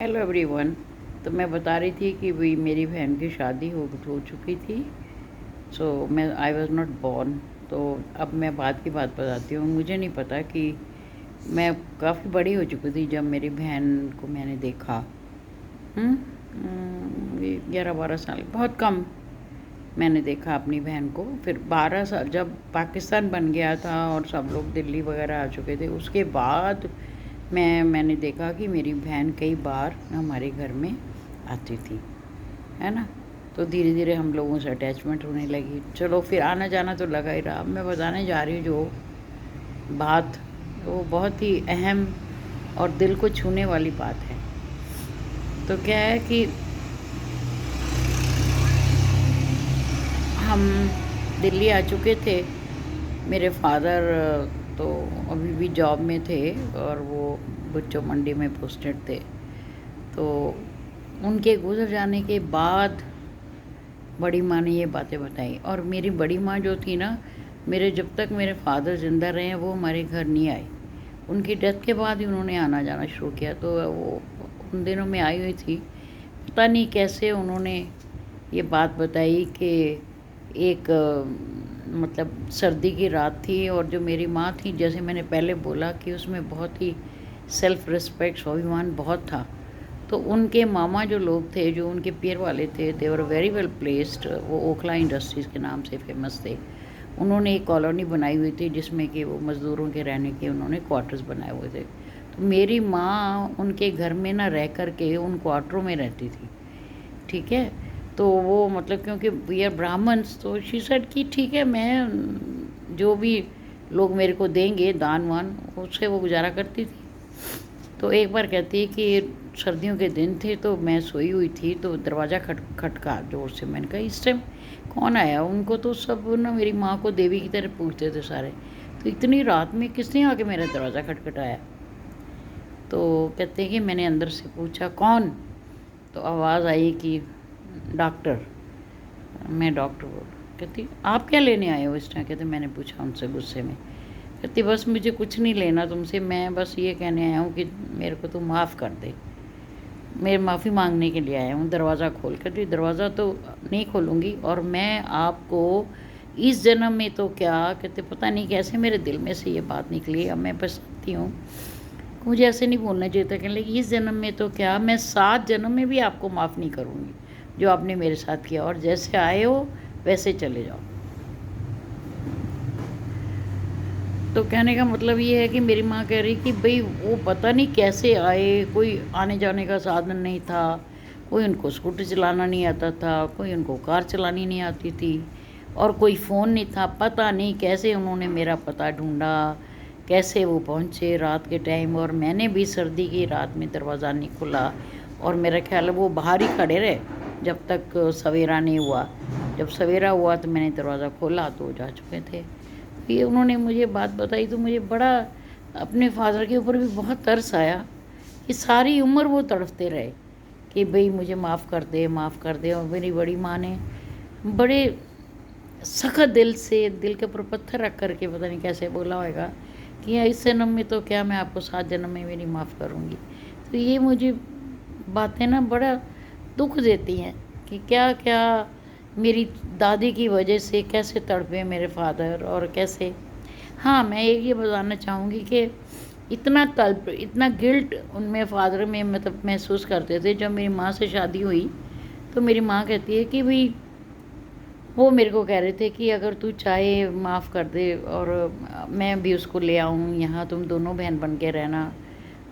Hello everyone. तो मैं बता रही थी कि भाई मेरी बहन की शादी हो चुकी थी। मैं आई वाज नॉट बोर्न। तो अब मैं बात की बात बताती हूँ। मुझे नहीं पता कि मैं काफ़ी बड़ी हो चुकी थी जब मेरी बहन को मैंने देखा। 11-12 साल, बहुत कम मैंने देखा अपनी बहन को। फिर 12 साल जब पाकिस्तान बन गया था और सब लोग दिल्ली वगैरह आ चुके थे, उसके बाद मैंने देखा कि मेरी बहन कई बार हमारे घर में आती थी, है ना। तो धीरे धीरे हम लोगों से अटैचमेंट होने लगी। चलो फिर आना जाना तो लगा ही रहा। अब मैं बताने जा रही हूँ जो बात, वो बहुत ही अहम और दिल को छूने वाली बात है। तो क्या है कि हम दिल्ली आ चुके थे। मेरे फादर तो अभी भी जॉब में थे और वो बुच्चो मंडी में पोस्टेड थे। तो उनके गुजर जाने के बाद बड़ी माँ ने ये बातें बताई। और मेरी बड़ी माँ जो थी ना, जब तक मेरे फादर ज़िंदा रहे वो हमारे घर नहीं आए। उनकी डेथ के बाद ही उन्होंने आना जाना शुरू किया। तो वो उन दिनों में आई हुई थी। पता नहीं कैसे उन्होंने ये बात बताई कि एक मतलब सर्दी की रात थी और जो मेरी माँ थी, जैसे मैंने पहले बोला कि उसमें बहुत ही सेल्फ़ रिस्पेक्ट, स्वाभिमान बहुत था। तो उनके मामा जो लोग थे, जो उनके पीर वाले थे, दे वर वेरी वेल प्लेस्ड। वो ओखला इंडस्ट्रीज़ के नाम से फेमस थे। उन्होंने एक कॉलोनी बनाई हुई थी जिसमें कि वो मज़दूरों के रहने के उन्होंने क्वार्टर्स बनाए हुए थे। तो मेरी माँ उनके घर में ना रह कर के उन क्वार्टरों में रहती थी, ठीक है। तो वो मतलब क्योंकि वी आर ब्राह्मण्स, तो शी सेड कि ठीक है, मैं जो भी लोग मेरे को देंगे दान वान, उससे वो गुजारा करती थी। तो एक बार कहती है कि सर्दियों के दिन थे तो मैं सोई हुई थी, तो दरवाज़ा खटका ज़ोर से। मैंने कहा इस टाइम कौन आया। उनको तो सब ना मेरी माँ को देवी की तरह पूछते थे सारे। तो इतनी रात में किसने आके मेरा दरवाज़ा खटखटाया। तो कहते हैं कि मैंने अंदर से पूछा कौन। तो आवाज़ आई कि डॉक्टर। मैं डॉक्टर बोल। कहती आप क्या लेने आए हो इस टाइम। कहते मैंने पूछा उनसे गुस्से में। कहती बस मुझे कुछ नहीं लेना तुमसे, मैं बस ये कहने आया हूँ कि मेरे को तो माफ़ कर दे। मैं माफ़ी मांगने के लिए आया हूँ, दरवाज़ा खोल। कहती दरवाज़ा तो नहीं खोलूँगी, और मैं आपको इस जन्म में तो क्या। कहते पता नहीं कैसे मेरे दिल में से ये बात निकली। अब मैं पछताती हूँ, मुझे ऐसे नहीं बोलना चाहिए था। कहने लगी इस जन्म में तो क्या, मैं 7 जन्म में भी आपको माफ़ नहीं करूँगी जो आपने मेरे साथ किया, और जैसे आए हो वैसे चले जाओ। तो कहने का मतलब ये है कि मेरी माँ कह रही कि भाई वो पता नहीं कैसे आए, कोई आने जाने का साधन नहीं था, कोई उनको स्कूटर चलाना नहीं आता था, कोई उनको कार चलानी नहीं आती थी, और कोई फ़ोन नहीं था। पता नहीं कैसे उन्होंने मेरा पता ढूंढा, कैसे वो पहुँचे रात के टाइम। और मैंने भी सर्दी की रात में दरवाज़ा नहीं खुला, और मेरा ख्याल है वो बाहर ही खड़े रहे जब तक सवेरा नहीं हुआ। जब सवेरा हुआ तो मैंने दरवाज़ा खोला तो वो जा चुके थे। ये उन्होंने मुझे बात बताई तो मुझे बड़ा अपने फादर के ऊपर भी बहुत तरस आया कि सारी उम्र वो तड़पते रहे कि भाई मुझे माफ़ कर दे, माफ़ कर दे। और मेरी बड़ी माँ ने बड़े सख्त दिल से, दिल के ऊपर पत्थर रख कर के पता नहीं कैसे बोला होगा कि इस जन्म में तो क्या, मैं आपको 7 जन्म में मेरी माफ़ करूँगी। तो ये मुझे बातें ना बड़ा दुख देती हैं कि क्या क्या मेरी दादी की वजह से कैसे तड़पे मेरे फादर, और कैसे। हाँ, मैं ये बताना चाहूँगी कि इतना तड़प, इतना गिल्ट उनमें फादर में मतलब महसूस करते थे। जब मेरी माँ से शादी हुई तो मेरी माँ कहती है कि भाई वो मेरे को कह रहे थे कि अगर तू चाहे माफ़ कर दे और मैं भी उसको ले आऊँ यहाँ, तुम दोनों बहन बन के रहना।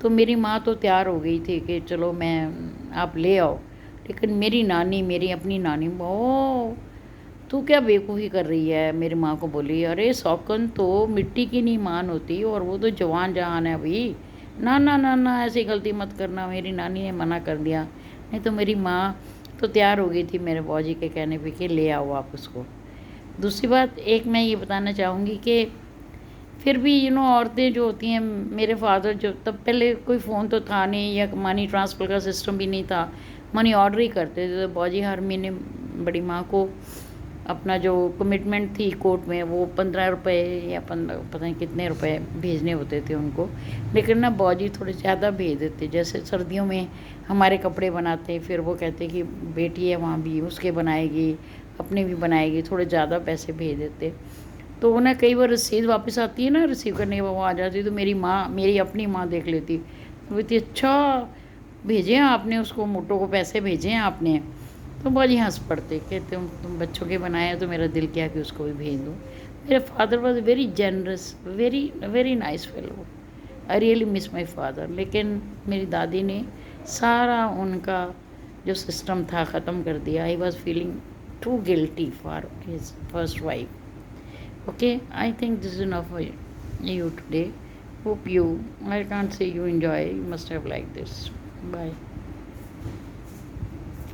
तो मेरी माँ तो तैयार हो गई थी कि चलो मैं, आप ले आओ। लेकिन मेरी नानी, मेरी अपनी नानी, ओ तू क्या बेवकूफ़ी कर रही है। मेरी माँ को बोली अरे सौकन तो मिट्टी की नहीं मान होती, और वो तो जवान जहान है अभी। ना ना ना ना, ऐसी गलती मत करना। मेरी नानी ने मना कर दिया। नहीं तो मेरी माँ तो तैयार हो गई थी मेरे बौजी के कहने पे कि ले आओ आप उसको। दूसरी बात एक मैं ये बताना चाहूँगी कि फिर भी औरतें जो होती हैं, मेरे फादर जो, तब पहले कोई फ़ोन तो था नहीं या मनी ट्रांसफ़र का सिस्टम भी नहीं था, मनी ऑर्डर ही करते थे। तो बौजी हर महीने बड़ी माँ को अपना जो कमिटमेंट थी कोर्ट में वो 15 रुपये या 15 पता नहीं कितने रुपए भेजने होते थे उनको। लेकिन ना बॉजी थोड़े ज़्यादा भेज देते, जैसे सर्दियों में हमारे कपड़े बनाते, फिर वो कहते कि बेटी है वहाँ भी उसके बनाएगी, अपने भी बनाएगी, थोड़े ज़्यादा पैसे भेज देते। तो वो ना कई बार रसीद वापस आती है ना, रिसीव करने के बाद वो आ जाती, तो मेरी माँ, मेरी अपनी माँ देख लेती, वो कहती अच्छा भेजे हैं आपने उसको, मोटो को पैसे भेजे हैं आपने। तो बड़ी हंस पड़ते, कहते तुम बच्चों के बनाए हैं तो मेरा दिल किया कि उसको भी भेज दूँ। मेरे father was very generous, very very nice fellow. I really miss my father. लेकिन मेरी दादी ने सारा उनका जो सिस्टम था ख़त्म कर दिया। I was feeling too guilty for his first wife. Okay, I think this is enough for you today. Hope you, I can't say you enjoy, you must have liked this. Bye.